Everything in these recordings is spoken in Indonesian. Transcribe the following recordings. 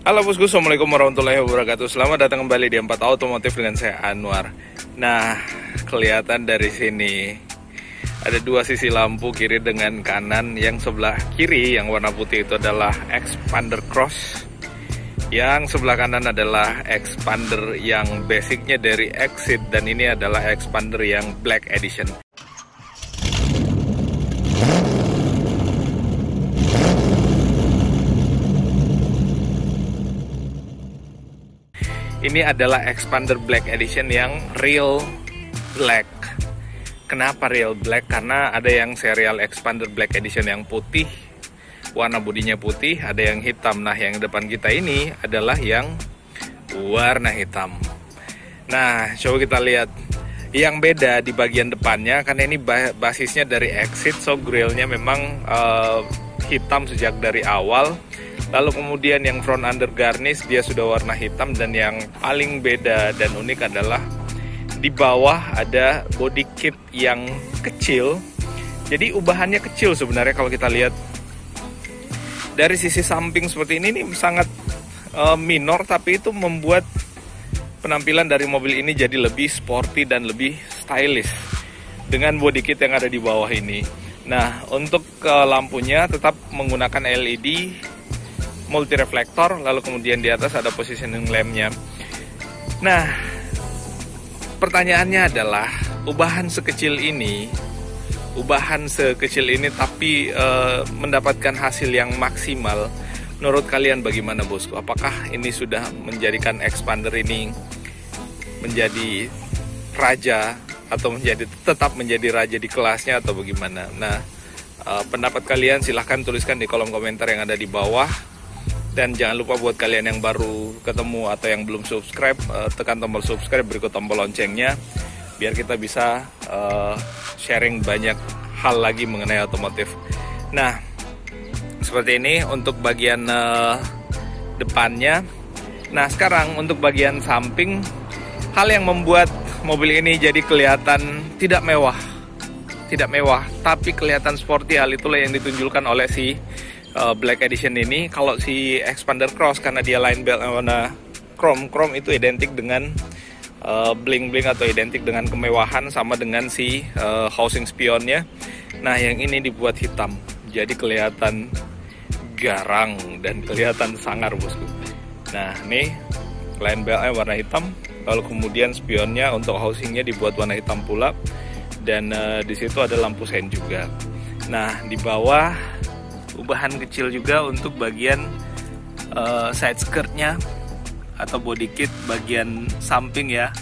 Halo bosku, assalamualaikum warahmatullahi wabarakatuh. Selamat datang kembali di 4 Otomotif dengan saya Anwar. Nah, kelihatan dari sini ada dua sisi lampu, kiri dengan kanan. Yang sebelah kiri yang warna putih itu adalah expander cross. Yang sebelah kanan adalah expander yang basicnya dari Exit, dan ini adalah expander yang black edition. Ini adalah expander black edition yang real black. Kenapa real black? Karena ada yang serial expander black edition yang putih, warna bodinya putih, ada yang hitam. Nah, yang depan kita ini adalah yang warna hitam. Nah, coba kita lihat. Yang beda di bagian depannya, karena ini basisnya dari Exit, so grillnya memang hitam sejak dari awal. Lalu kemudian yang front under garnish dia sudah warna hitam, dan yang paling beda dan unik adalah di bawah ada body kit yang kecil. Jadi ubahannya kecil sebenarnya kalau kita lihat dari sisi samping seperti ini sangat minor, tapi itu membuat penampilan dari mobil ini jadi lebih sporty dan lebih stylish dengan body kit yang ada di bawah ini. Nah, untuk lampunya tetap menggunakan LED multi reflektor, lalu kemudian di atas ada positioning lampnya. Nah, pertanyaannya adalah ubahan sekecil ini tapi mendapatkan hasil yang maksimal. Menurut kalian bagaimana bosku? Apakah ini sudah menjadikan expander ini menjadi raja atau tetap menjadi raja di kelasnya atau bagaimana? Nah, pendapat kalian silahkan tuliskan di kolom komentar yang ada di bawah. Dan jangan lupa buat kalian yang baru ketemu atau yang belum subscribe, tekan tombol subscribe berikut tombol loncengnya, biar kita bisa sharing banyak hal lagi mengenai otomotif. Nah, seperti ini untuk bagian depannya. Nah, sekarang untuk bagian samping, hal yang membuat mobil ini jadi kelihatan tidak mewah, tapi kelihatan sporty. Hal itulah yang ditunjukkan oleh si Black Edition ini. Kalau si Expander Cross, karena dia line belt warna chrome itu identik dengan bling-bling atau identik dengan kemewahan, sama dengan si housing spionnya. Nah, yang ini dibuat hitam, jadi kelihatan garang dan kelihatan sangar bosku. Nah, nih line beltnya warna hitam, lalu kemudian spionnya untuk housingnya dibuat warna hitam pula, dan di situ ada lampu sein juga. Nah, di bawah ubahan kecil juga untuk bagian side skirtnya atau body kit bagian samping ya,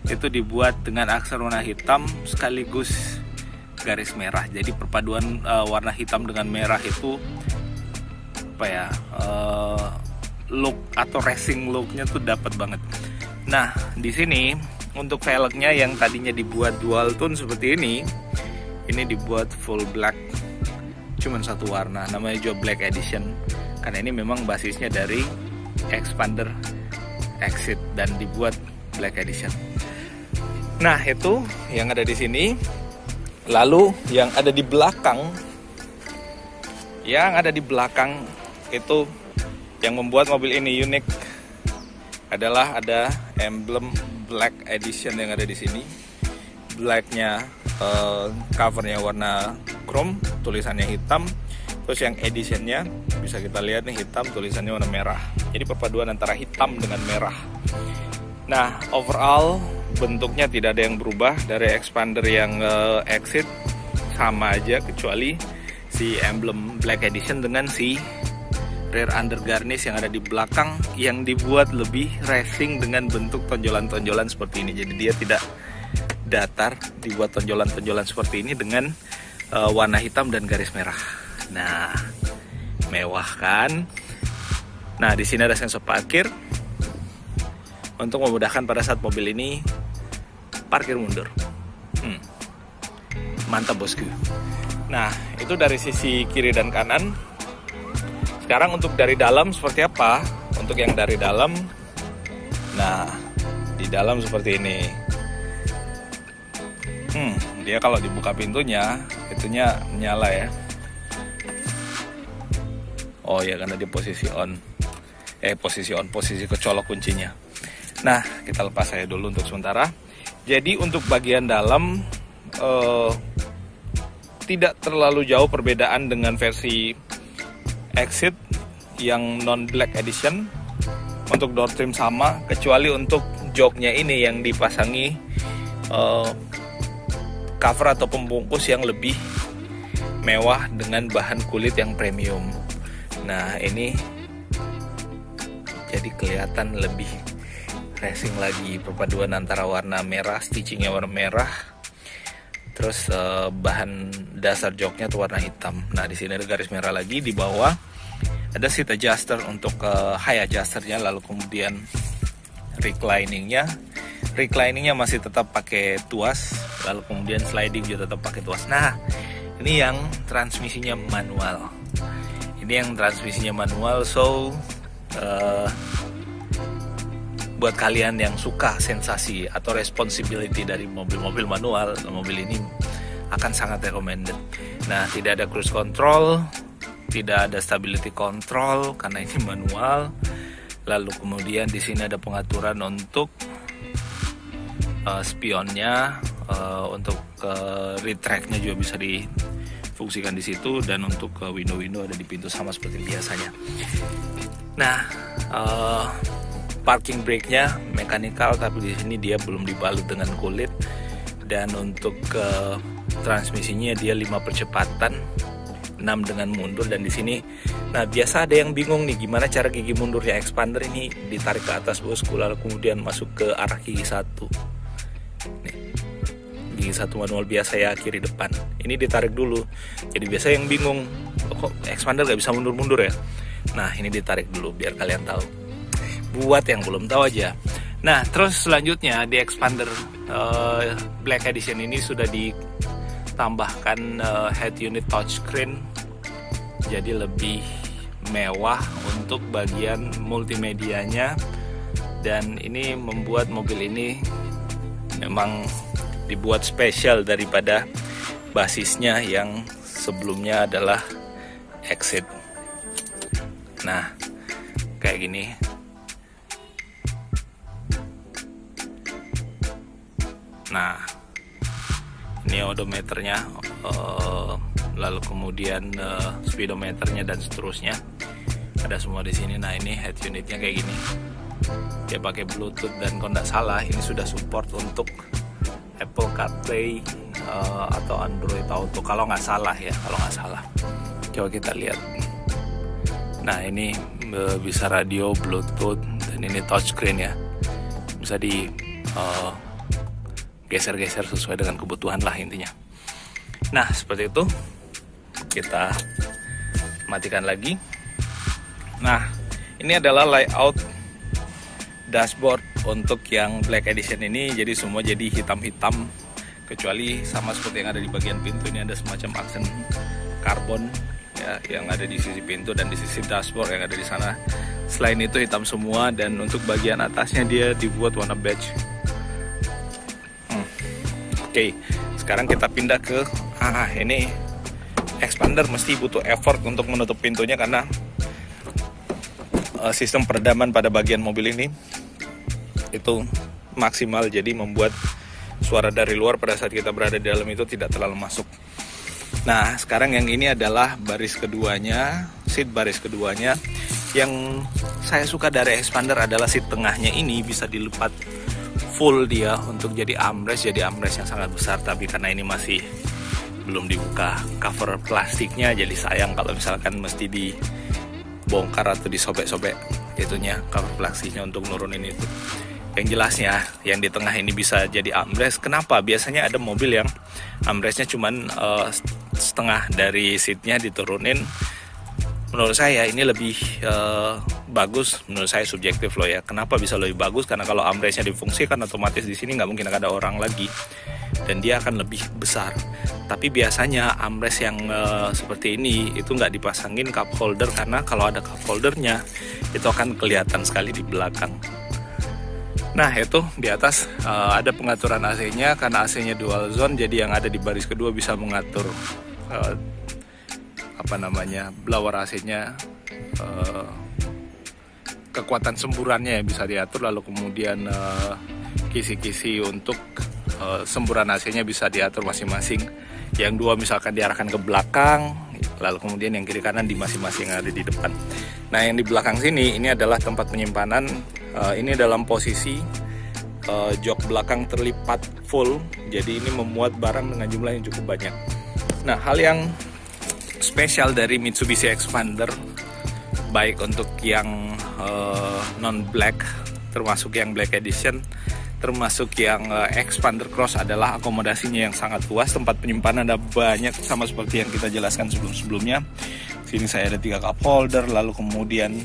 itu dibuat dengan aksar warna hitam sekaligus garis merah. Jadi perpaduan warna hitam dengan merah itu apa ya, look atau racing looknya tuh dapat banget. Nah, di sini untuk velgnya yang tadinya dibuat dual tone seperti ini dibuat full black, cuman satu warna, namanya juga Black Edition, karena ini memang basisnya dari expander Exit dan dibuat Black Edition. Nah, itu yang ada di sini. Lalu yang ada di belakang, itu yang membuat mobil ini unik adalah ada emblem Black Edition yang ada di sini. Blacknya, covernya warna chrome, tulisannya hitam, terus yang editionnya bisa kita lihat nih hitam, tulisannya warna merah. Jadi perpaduan antara hitam dengan merah. Nah, overall bentuknya tidak ada yang berubah dari expander yang Exit, sama aja kecuali si emblem Black Edition dengan si rear under garnish yang ada di belakang yang dibuat lebih racing dengan bentuk tonjolan-tonjolan seperti ini. Jadi dia tidak datar, dibuat tonjolan-tonjolan seperti ini dengan warna hitam dan garis merah. Nah, mewah kan? Nah, di sini ada sensor parkir untuk memudahkan pada saat mobil ini parkir mundur. Mantap bosku. Nah, itu dari sisi kiri dan kanan. Sekarang untuk dari dalam seperti apa? Untuk yang dari dalam, nah di dalam seperti ini. Dia kalau dibuka pintunya, itunya nyala ya. Oh ya, karena di posisi on. posisi kecolok kuncinya. Nah, kita lepas saya dulu untuk sementara. Jadi untuk bagian dalam tidak terlalu jauh perbedaan dengan versi Exit yang non black edition. Untuk door trim sama, kecuali untuk joknya ini yang dipasangi cover atau pembungkus yang lebih mewah dengan bahan kulit yang premium. Nah, ini jadi kelihatan lebih racing lagi, perpaduan antara warna merah, stitchingnya warna merah, terus bahan dasar joknya tuh warna hitam. Nah, di sini ada garis merah lagi. Di bawah ada seat adjuster untuk high adjusternya, lalu kemudian recliningnya masih tetap pakai tuas, lalu kemudian sliding juga tetap pakai tuas. Nah, ini yang transmisinya manual. So buat kalian yang suka sensasi atau responsibility dari mobil-mobil manual, mobil ini akan sangat recommended. Nah, tidak ada cruise control, tidak ada stability control karena ini manual. Lalu kemudian di sini ada pengaturan untuk spionnya, untuk retract-nya juga bisa difungsikan di situ, dan untuk window-window ada di pintu sama seperti biasanya. Nah, parking brake-nya mechanical, tapi di sini dia belum dibalut dengan kulit. Dan untuk transmisinya dia 5 percepatan, 6 dengan mundur. Dan di sini, nah biasa ada yang bingung nih gimana cara gigi mundurnya expander ini. Ditarik ke atas bosku, lalu kemudian masuk ke arah gigi 1. Nih, gigi 1 manual biasa ya, kiri depan. Ini ditarik dulu. Jadi biasa yang bingung, kok expander gak bisa mundur-mundur ya. Nah, ini ditarik dulu biar kalian tahu, buat yang belum tahu aja. Nah, terus selanjutnya di expander Black Edition ini sudah ditambahkan head unit touchscreen, jadi lebih mewah untuk bagian multimedianya. Dan ini membuat mobil ini memang dibuat spesial daripada basisnya yang sebelumnya adalah Exit. Nah, kayak gini. Nah, ini odometernya, lalu kemudian speedometernya dan seterusnya ada semua di sini. Nah, ini head unitnya kayak gini. Dia pakai Bluetooth, dan kalau nggak salah ini sudah support untuk Apple CarPlay atau Android Auto kalau nggak salah ya, Coba kita lihat. Nah, ini bisa radio, Bluetooth, dan ini touchscreen ya. Bisa di geser-geser sesuai dengan kebutuhan lah intinya. Nah, seperti itu. Kita matikan lagi. Nah, ini adalah layout dashboard untuk yang Black Edition ini. Jadi semua jadi hitam-hitam, kecuali sama seperti yang ada di bagian pintu. Ini ada semacam aksen karbon ya, yang ada di sisi pintu dan di sisi dashboard yang ada di sana. Selain itu hitam semua, dan untuk bagian atasnya dia dibuat warna beige. Oke, sekarang kita pindah ke ini expander mesti butuh effort untuk menutup pintunya karena sistem peredaman pada bagian mobil ini itu maksimal, jadi membuat suara dari luar pada saat kita berada di dalam itu tidak terlalu masuk. Nah, sekarang yang ini adalah baris keduanya, seat baris keduanya. Yang saya suka dari expander adalah seat tengahnya ini bisa dilipat full dia untuk jadi armrest yang sangat besar. Tapi karena ini masih belum dibuka cover plastiknya, jadi sayang kalau misalkan mesti dibongkar atau disobek-sobek itunya cover plastiknya untuk nurunin itu. Yang jelasnya yang di tengah ini bisa jadi armrest. Kenapa? Biasanya ada mobil yang armrestnya cuman setengah dari seatnya diturunin. Menurut saya ini lebih bagus. Menurut saya subjektif loh ya. Kenapa bisa lebih bagus? Karena kalau armrestnya difungsikan otomatis di sini nggak mungkin ada orang lagi, dan dia akan lebih besar. Tapi biasanya armrest yang seperti ini itu nggak dipasangin cup holder, karena kalau ada cup holdernya itu akan kelihatan sekali di belakang. Nah, itu di atas ada pengaturan AC-nya, karena AC-nya dual zone, jadi yang ada di baris kedua bisa mengatur blower AC-nya kekuatan semburannya yang bisa diatur, lalu kemudian kisi-kisi untuk semburan AC-nya bisa diatur masing-masing. Yang dua misalkan diarahkan ke belakang, lalu kemudian yang kiri kanan di masing-masing yang ada di depan. Nah, yang di belakang sini ini adalah tempat penyimpanan. Ini dalam posisi jok belakang terlipat full, jadi ini memuat barang dengan jumlah yang cukup banyak. Nah, hal yang spesial dari Mitsubishi Expander, baik untuk yang non-black, termasuk yang Black Edition, termasuk yang Expander Cross, adalah akomodasinya yang sangat luas. Tempat penyimpanan ada banyak, sama seperti yang kita jelaskan sebelum-sebelumnya. Sini saya ada 3 cup holder, lalu kemudian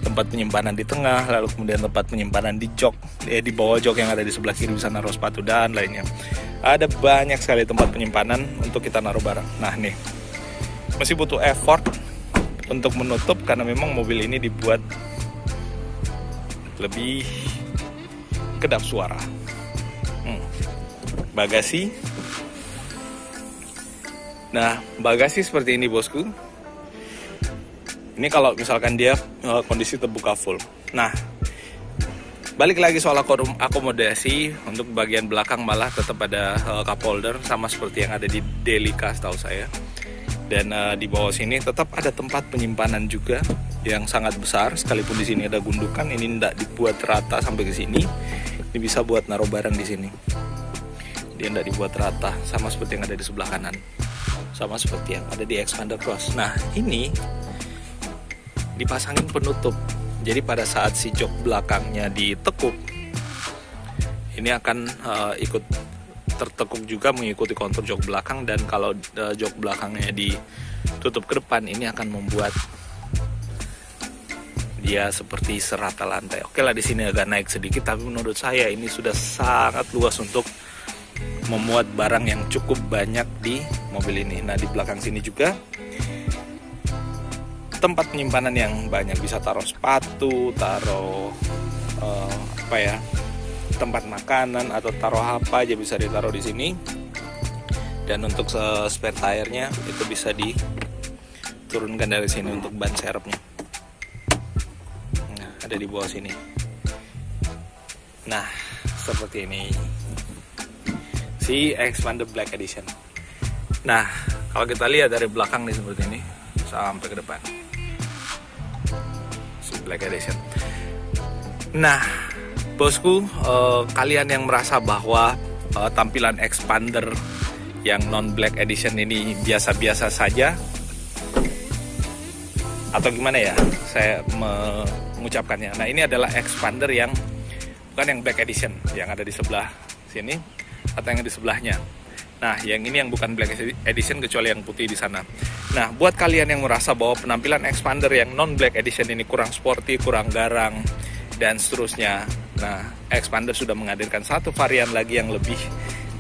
tempat penyimpanan di tengah, lalu kemudian tempat penyimpanan di jok, di bawah jok yang ada di sebelah kiri bisa naruh sepatu dan lainnya. Ada banyak sekali tempat penyimpanan untuk kita naruh barang. Nah, nih masih butuh effort untuk menutup karena memang mobil ini dibuat lebih kedap suara. Bagasi. Nah, bagasi seperti ini bosku. Ini kalau misalkan dia kondisi terbuka full. Nah, balik lagi soal akomodasi, untuk bagian belakang malah tetap ada cup holder sama seperti yang ada di Delica setahu saya. Dan di bawah sini tetap ada tempat penyimpanan juga yang sangat besar, sekalipun di sini ada gundukan. Ini tidak dibuat rata sampai ke sini. Ini bisa buat naruh barang di sini. Dia tidak dibuat rata, sama seperti yang ada di sebelah kanan, sama seperti yang ada di Expander Cross. Nah, ini dipasangin penutup, jadi pada saat si jok belakangnya ditekuk, ini akan ikut tertekuk juga mengikuti kontur jok belakang. Dan kalau jok belakangnya ditutup ke depan, ini akan membuat dia seperti serata lantai. Oke lah, di sini agak naik sedikit, tapi menurut saya ini sudah sangat luas untuk memuat barang yang cukup banyak di mobil ini. Nah, di belakang sini juga tempat penyimpanan yang banyak, bisa taruh sepatu, taruh tempat makanan, atau taruh apa aja bisa ditaruh di sini. Dan untuk spare tire-nya itu bisa diturunkan dari sini untuk ban serepnya. Nah, ada di bawah sini. Nah, seperti ini si Expander Black Edition. Nah, kalau kita lihat dari belakang nih seperti ini sampai ke depan, Black Edition. Nah, bosku, kalian yang merasa bahwa tampilan Expander yang non-Black Edition ini biasa-biasa saja, atau gimana ya saya mengucapkannya. Nah, ini adalah Expander yang bukan yang Black Edition yang ada di sebelah sini atau yang di sebelahnya. Nah, yang ini yang bukan Black Edition kecuali yang putih di sana. Nah, buat kalian yang merasa bahwa penampilan Expander yang non-Black Edition ini kurang sporty, kurang garang, dan seterusnya. Nah, Expander sudah menghadirkan satu varian lagi yang lebih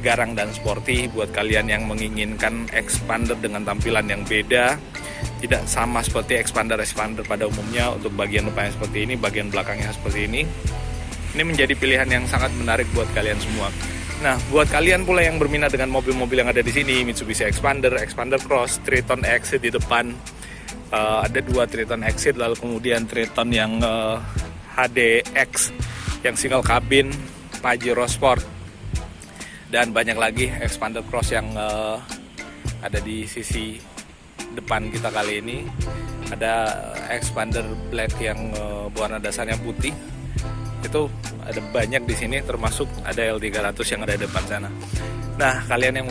garang dan sporty. Buat kalian yang menginginkan Expander dengan tampilan yang beda, tidak sama seperti Expander pada umumnya. Untuk bagian depannya seperti ini, bagian belakangnya seperti ini. Ini menjadi pilihan yang sangat menarik buat kalian semua. Nah, buat kalian pula yang berminat dengan mobil-mobil yang ada di sini, Mitsubishi Expander, Expander Cross, Triton Exit di depan, ada 2 Triton Exit, lalu kemudian Triton yang HDX, yang single cabin, Pajero Sport, dan banyak lagi Expander Cross yang ada di sisi depan kita kali ini. Ada Expander Black yang warna dasarnya putih. Itu ada banyak di sini, termasuk ada L300 yang ada di depan sana. Nah, kalian yang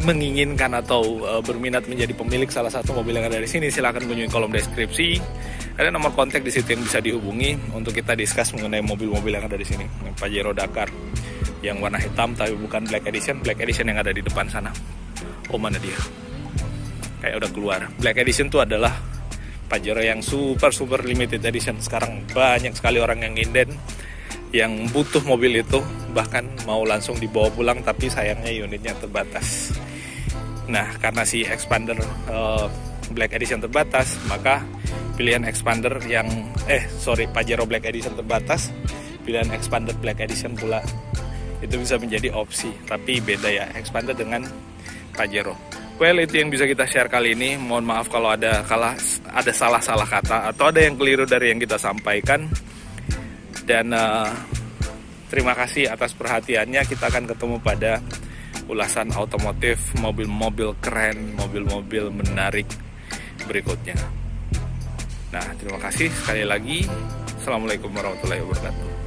menginginkan atau berminat menjadi pemilik salah satu mobil yang ada di sini, silahkan kunjungi kolom deskripsi. Ada nomor kontak di situ yang bisa dihubungi untuk kita discuss mengenai mobil-mobil yang ada di sini. Pajero Dakar yang warna hitam tapi bukan Black Edition yang ada di depan sana. Oh, mana dia? Kayak udah keluar. Black Edition itu adalah Pajero yang super limited edition. Sekarang banyak sekali orang yang nginden, yang butuh mobil itu, bahkan mau langsung dibawa pulang, tapi sayangnya unitnya terbatas. Nah, karena si Expander Black Edition terbatas, maka pilihan Expander Pajero Black Edition terbatas, pilihan Expander Black Edition pula itu bisa menjadi opsi. Tapi beda ya, Expander dengan Pajero. Well, itu yang bisa kita share kali ini. Mohon maaf kalau ada salah-salah kata atau ada yang keliru dari yang kita sampaikan. Dan terima kasih atas perhatiannya. Kita akan ketemu pada ulasan otomotif, mobil-mobil keren, mobil-mobil menarik berikutnya. Nah, terima kasih sekali lagi. Assalamualaikum warahmatullahi wabarakatuh.